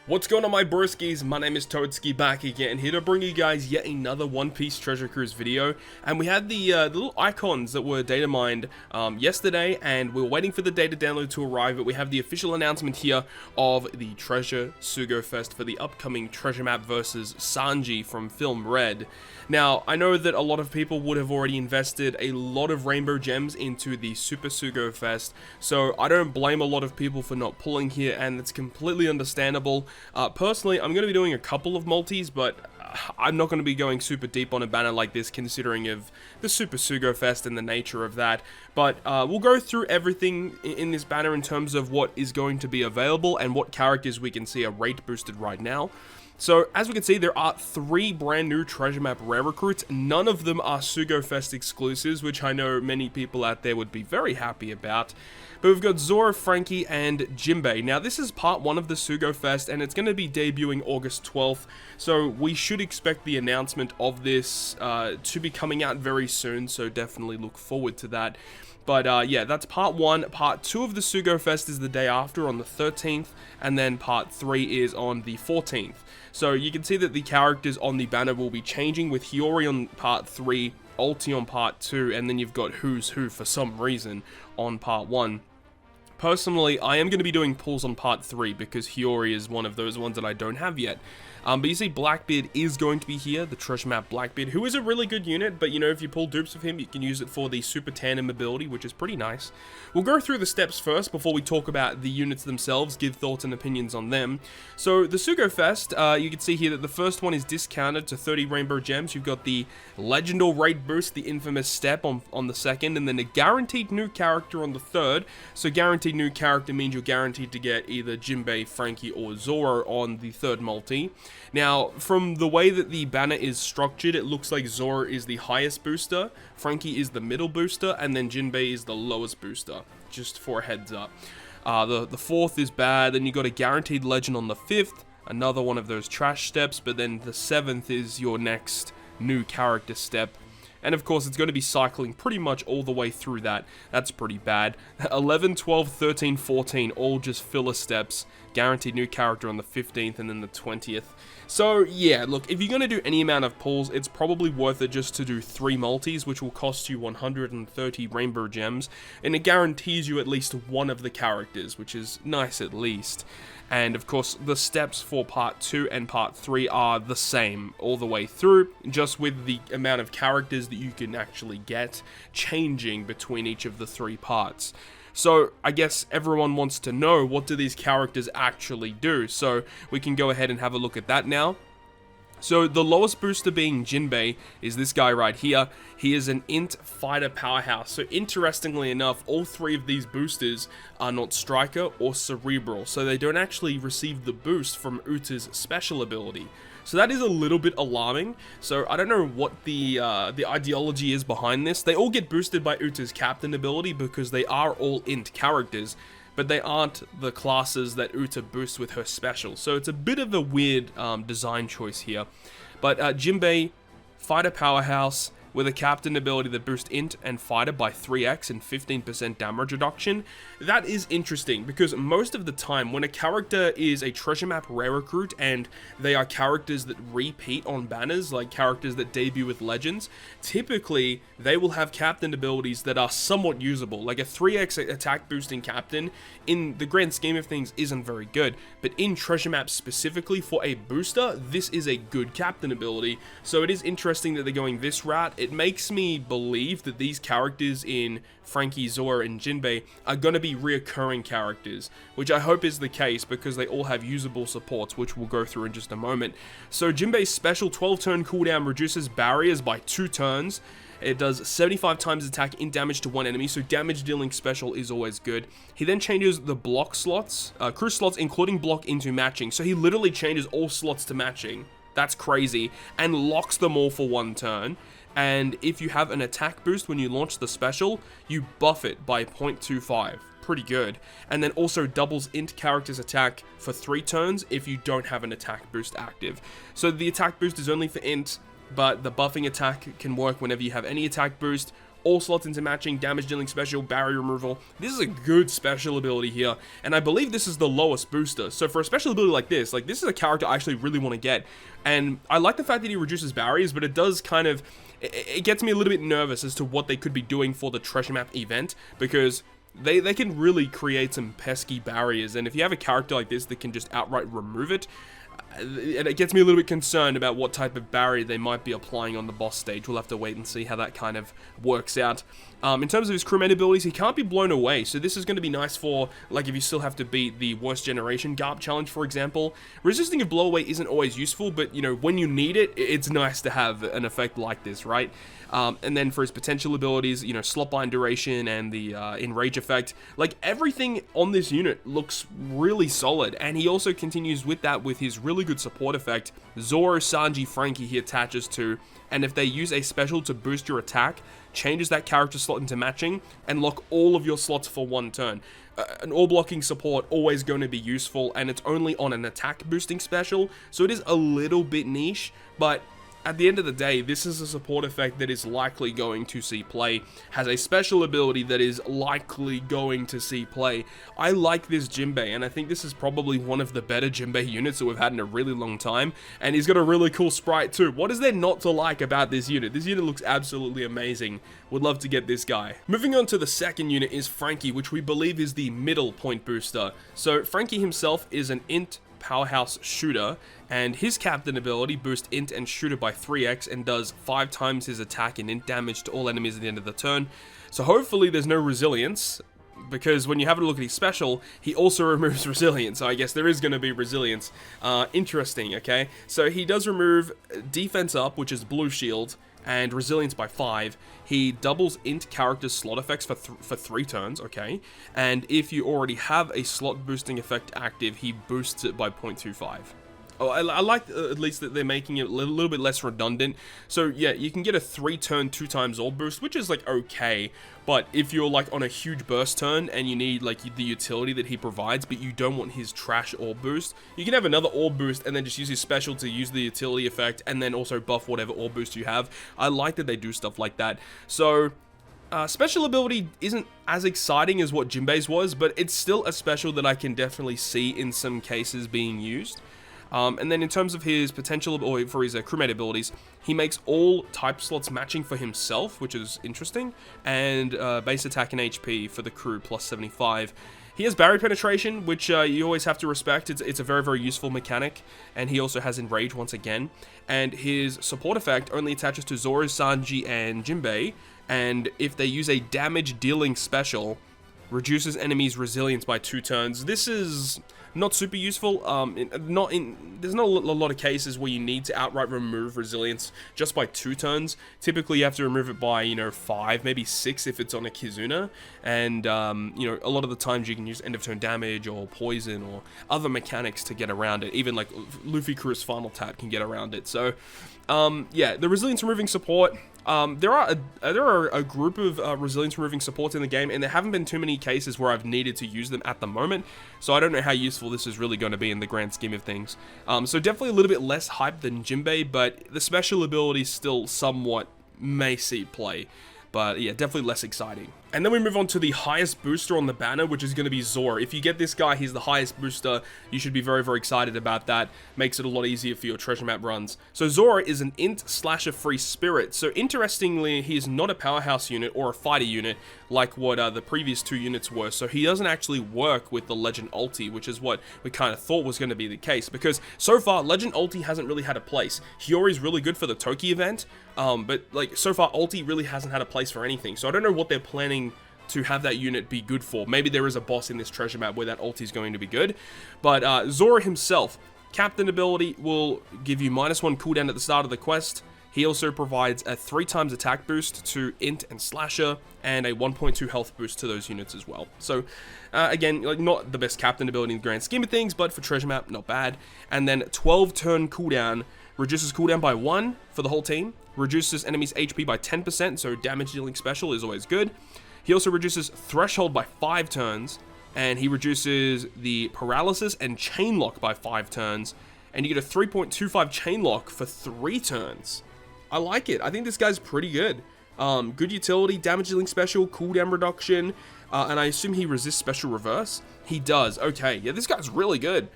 What's going on, my broskiis? My name is Toadskii, back again, here to bring you guys yet another One Piece Treasure Cruise video. And we had the little icons that were data mined yesterday, and we were waiting for the data download to arrive, but we have the official announcement here of the Treasure Sugo-Fest for the upcoming treasure map versus Sanji from Film Red. Now, I know that a lot of people would have already invested a lot of rainbow gems into the Super Sugo-Fest, so I don't blame a lot of people for not pulling here, and it's completely understandable. Personally, I'm going to be doing a couple of multis, but I'm not going to be going super deep on a banner like this, considering of the Super Sugo-Fest and the nature of that. But we'll go through everything in this banner in terms of what is going to be available and what characters we can see are rate boosted right now. So, as we can see, there are 3 brand new treasure map rare recruits. None of them are Sugo-Fest exclusives, which I know many people out there would be very happy about. But we've got Zoro, Frankie, and Jinbe. Now, this is part 1 of the Sugo-Fest, and it's going to be debuting August 12th. So, we should expect the announcement of this to be coming out very soon, so definitely look forward to that. But yeah, that's part 1. Part 2 of the Sugo-Fest is the day after, on the 13th, and then part 3 is on the 14th. So you can see that the characters on the banner will be changing, with Hiyori on part 3, Ulti on part 2, and then you've got Who's Who for some reason on part 1. Personally, I am going to be doing pulls on part 3 because Hiyori is one of those ones that I don't have yet. But you see Blackbeard is going to be here, the treasure map Blackbeard, who is a really good unit, but you know, if you pull dupes of him, you can use it for the super tandem ability, which is pretty nice. We'll go through the steps first before we talk about the units themselves, give thoughts and opinions on them. So the Sugo-Fest, you can see here that the first one is discounted to 30 rainbow gems. You've got the Legendal Rate Boost, the infamous step on the second, and then a guaranteed new character on the third. So guaranteed new character means you're guaranteed to get either Jinbe, Frankie, or Zoro on the third multi. Now, from the way that the banner is structured, it looks like Zoro is the highest booster, Frankie is the middle booster, and then Jinbe is the lowest booster, just for a heads up. The fourth is bad, then you got a guaranteed legend on the 5th, another one of those trash steps, but then the 7th is your next new character step. And of course, it's going to be cycling pretty much all the way through that. That's pretty bad. 11, 12, 13, 14, all just filler steps. Guaranteed new character on the 15th and then the 20th. So yeah, look, if you're going to do any amount of pulls, it's probably worth it just to do 3 multis, which will cost you 130 rainbow gems. And it guarantees you at least one of the characters, which is nice at least. And of course, the steps for part 2 and part 3 are the same all the way through, just with the amount of characters that you can actually get changing between each of the 3 parts. So I guess everyone wants to know, what do these characters actually do? So we can go ahead and have a look at that now. So the lowest booster being Jinbe is this guy right here. He is an int fighter powerhouse. So interestingly enough, all 3 of these boosters are not striker or cerebral. So they don't actually receive the boost from Uta's special ability. So that is a little bit alarming. So I don't know what the ideology is behind this. They all get boosted by Uta's captain ability because they are all int characters, but they aren't the classes that Uta boosts with her special. So it's a bit of a weird design choice here. But Jinbe, fighter powerhouse, with a captain ability that boosts int and fighter by 3x and 15% damage reduction. That is interesting, because most of the time when a character is a treasure map rare recruit and they are characters that repeat on banners, like characters that debut with legends, typically they will have captain abilities that are somewhat usable. Like a 3x attack boosting captain, in the grand scheme of things, isn't very good, but in treasure maps specifically for a booster, this is a good captain ability. So it is interesting that they're going this route. It makes me believe that these characters in Frankie, Zoro, and Jinbe are going to be reoccurring characters, which I hope is the case because they all have usable supports, which we'll go through in just a moment. So Jinbe's special 12-turn cooldown reduces barriers by 2 turns. It does 75 times attack in damage to one enemy, so damage dealing special is always good. He then changes the block slots, crew slots, including block, into matching. So he literally changes all slots to matching. That's crazy. And locks them all for 1 turn. And if you have an attack boost when you launch the special, you buff it by 0.25. Pretty good. And then also doubles int character's attack for 3 turns if you don't have an attack boost active. So the attack boost is only for int, but the buffing attack can work whenever you have any attack boost, all slots into matching, damage dealing special, barrier removal. This is a good special ability here, and I believe this is the lowest booster. So for a special ability like this is a character I actually really want to get. And I like the fact that he reduces barriers, but it does kind of, it gets me a little bit nervous as to what they could be doing for the treasure map event, because they can really create some pesky barriers, and if you have a character like this that can just outright remove it, and it gets me a little bit concerned about what type of barrier they might be applying on the boss stage. We'll have to wait and see how that kind of works out. In terms of his crewmate abilities, he can't be blown away, so this is going to be nice for, like, if you still have to beat the worst generation Garp challenge, for example. Resisting a blow away isn't always useful, but, you know, when you need it, it's nice to have an effect like this, right? And then for his potential abilities, you know, slot bind duration and the enrage effect, like, everything on this unit looks really solid, and he also continues with that with his really good support effect. Zoro, Sanji, Frankie he attaches to, and if they use a special to boost your attack, changes that character slot into matching, and lock all of your slots for one turn. An all blocking support always going to be useful, and it's only on an attack boosting special, so it is a little bit niche, but at the end of the day, this is a support effect that is likely going to see play, has a special ability that is likely going to see play. I like this Jinbe, and I think this is probably one of the better Jinbe units that we've had in a really long time, and he's got a really cool sprite too. What is there not to like about this unit? This unit looks absolutely amazing. Would love to get this guy. Moving on to the second unit is Frankie, which we believe is the middle point booster. So Frankie himself is an int powerhouse shooter, and his captain ability boosts int and shooter by 3x and does 5 times his attack and int damage to all enemies at the end of the turn. So hopefully there's no resilience, because when you have a look at his special, he also removes resilience, so I guess there is going to be resilience. Interesting, okay? So he does remove defense up, which is blue shield, and resilience by 5. He doubles int character slot effects for 3 turns, okay? And if you already have a slot boosting effect active, he boosts it by 0.25. Oh, I like at least that they're making it a little bit less redundant. So yeah, you can get a 3-turn 2 times orb boost, which is like okay. But if you're like on a huge burst turn and you need like the utility that he provides, but you don't want his trash orb boost, you can have another orb boost and then just use his special to use the utility effect and then also buff whatever orb boost you have. I like that they do stuff like that. So special ability isn't as exciting as what Jinbe's was, but it's still a special that I can definitely see in some cases being used. And then in terms of his potential, or for his crewmate abilities, he makes all type slots matching for himself, which is interesting, and base attack and HP for the crew plus 75. He has barrier penetration, which you always have to respect. It's a very, very useful mechanic, and he also has enrage once again. And his support effect only attaches to Zoro, Sanji, and Jinbe, and if they use a damage dealing special, reduces enemies' resilience by 2 turns. This is not super useful. There's not a lot of cases where you need to outright remove resilience just by 2 turns. Typically, you have to remove it by, you know, 5, maybe 6 if it's on a Kizuna. And, you know, a lot of the times you can use end of turn damage or poison or other mechanics to get around it. Even like Luffy Crew's final tap can get around it. So, yeah, the resilience removing support. There are a group of resilience removing supports in the game, and there haven't been too many cases where I've needed to use them at the moment, so I don't know how useful this is really going to be in the grand scheme of things. So definitely a little bit less hype than Jinbe, but the special abilities still somewhat may see play. But yeah, definitely less exciting. And then we move on to the highest booster on the banner, which is going to be Zoro. If you get this guy, he's the highest booster. You should be very, very excited about that. Makes it a lot easier for your treasure map runs. So Zoro is an int / a free spirit. So interestingly, he is not a powerhouse unit or a fighter unit like what the previous 2 units were. So he doesn't actually work with the Legend Ulti, which is what we kind of thought was going to be the case. Because so far, Legend Ulti hasn't really had a place. Hiyori's really good for the Toki event, but like so far, Ulti really hasn't had a place for anything. So I don't know what they're planning to have that unit be good for. Maybe there is a boss in this treasure map where that ulti is going to be good. But Zoro himself, captain ability will give you -1 cooldown at the start of the quest. He also provides a 3 times attack boost to int and slasher, and a 1.2 health boost to those units as well. So again, like not the best captain ability in the grand scheme of things, but for treasure map, not bad. And then 12 turn cooldown, reduces cooldown by 1 for the whole team, reduces enemies HP by 10%, so damage dealing special is always good. He also reduces threshold by 5 turns, and he reduces the paralysis and chain lock by 5 turns, and you get a 3.25 chain lock for 3 turns. I like it. I think this guy's pretty good. Good utility, damage dealing special, cooldown reduction, and I assume he resists special reverse? He does, okay, yeah, this guy's really good.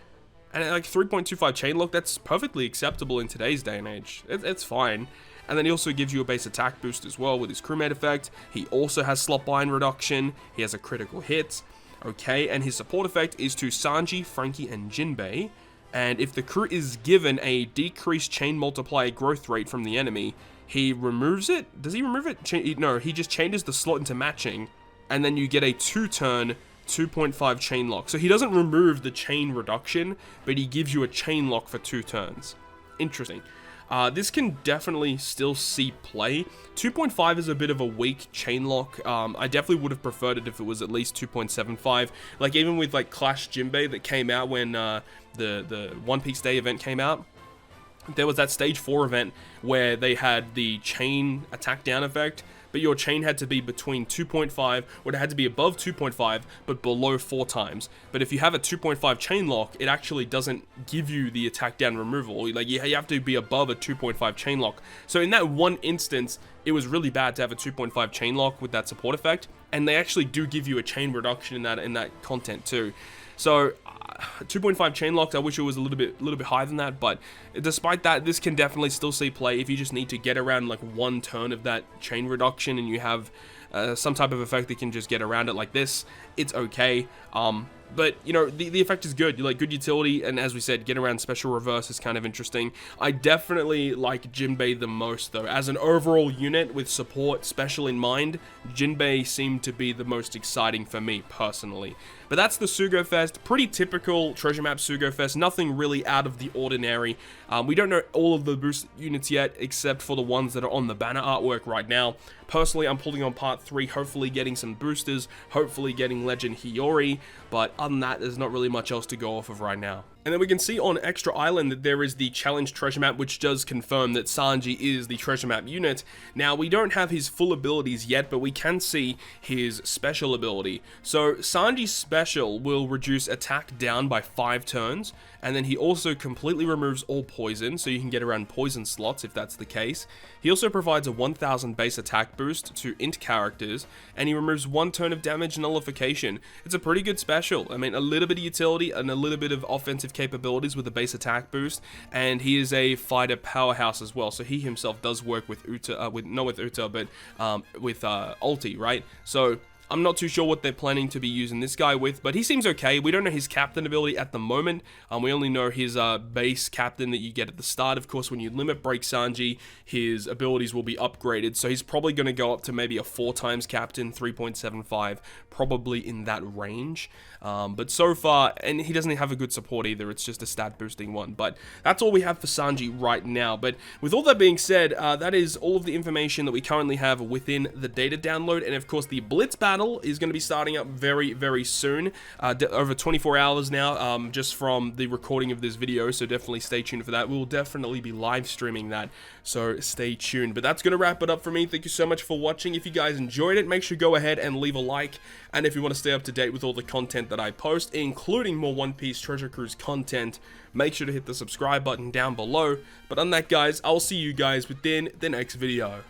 And like 3.25 chain lock, that's perfectly acceptable in today's day and age. It's fine. And then he also gives you a base attack boost as well with his crewmate effect. He also has slot bind reduction. He has a critical hit. Okay, and his support effect is to Sanji, Frankie, and Jinbe. And if the crew is given a decreased chain multiplier growth rate from the enemy, he removes it? Does he remove it? No, he just changes the slot into matching. And then you get a 2-turn 2.5 chain lock. So he doesn't remove the chain reduction, but he gives you a chain lock for 2 turns. Interesting. This can definitely still see play. 2.5 is a bit of a weak chain lock. I definitely would have preferred it if it was at least 2.75. Like even with like Clash Jinbe that came out when the One Piece Day event came out. There was that stage 4 event where they had the chain attack down effect, but your chain had to be between 2.5, or it had to be above 2.5, but below 4 times. But if you have a 2.5 chain lock, it actually doesn't give you the attack down removal. Like you have to be above a 2.5 chain lock. So in that one instance, it was really bad to have a 2.5 chain lock with that support effect, and they actually do give you a chain reduction in that content too. So 2.5 chain locks, I wish it was a little bit higher than that, but despite that, this can definitely still see play if you just need to get around like 1 turn of that chain reduction and you have some type of effect that can just get around it like this. It's okay. But, you know, the effect is good. You like good utility, and as we said, get around special reverse is kind of interesting. I definitely like Jinbe the most, though. As an overall unit with support special in mind, Jinbe seemed to be the most exciting for me, personally. But that's the Sugo-Fest. Pretty typical Treasure Map Sugo-Fest. Nothing really out of the ordinary. We don't know all of the boost units yet, except for the ones that are on the banner artwork right now. Personally, I'm pulling on part 3, hopefully getting some boosters, hopefully getting Legend Hiyori, but other than that, there's not really much else to go off of right now. And then we can see on Extra Island that there is the challenge treasure map, which does confirm that Sanji is the treasure map unit. Now, we don't have his full abilities yet, but we can see his special ability. So Sanji's special will reduce attack down by 5 turns, and then he also completely removes all poison, so you can get around poison slots if that's the case. He also provides a 1000 base attack boost to int characters, and he removes 1 turn of damage nullification. It's a pretty good special. I mean, a little bit of utility and a little bit of offensive capabilities with a base attack boost, and he is a fighter powerhouse as well, so he himself does work with Uta, not with Uta, but with ulti, right? So I'm not too sure what they're planning to be using this guy with, but he seems okay. We don't know his captain ability at the moment. We only know his base captain that you get at the start. Of course, when you limit break Sanji, his abilities will be upgraded, so he's probably going to go up to maybe a 4 times captain, 3.75, probably in that range. But so far, and he doesn't have a good support either, it's just a stat boosting one. But that's all we have for Sanji right now. But with all that being said, that is all of the information that we currently have within the data download, and of course the Blitz battle is going to be starting up very, very soon, over 24 hours now, just from the recording of this video, so definitely stay tuned for that. We will definitely be live streaming that, so stay tuned. But that's going to wrap it up for me. Thank you so much for watching. If you guys enjoyed it, make sure to go ahead and leave a like, and if you want to stay up to date with all the content that I post, including more One Piece Treasure Cruise content, make sure to hit the subscribe button down below. But on that, guys, I'll see you guys within the next video.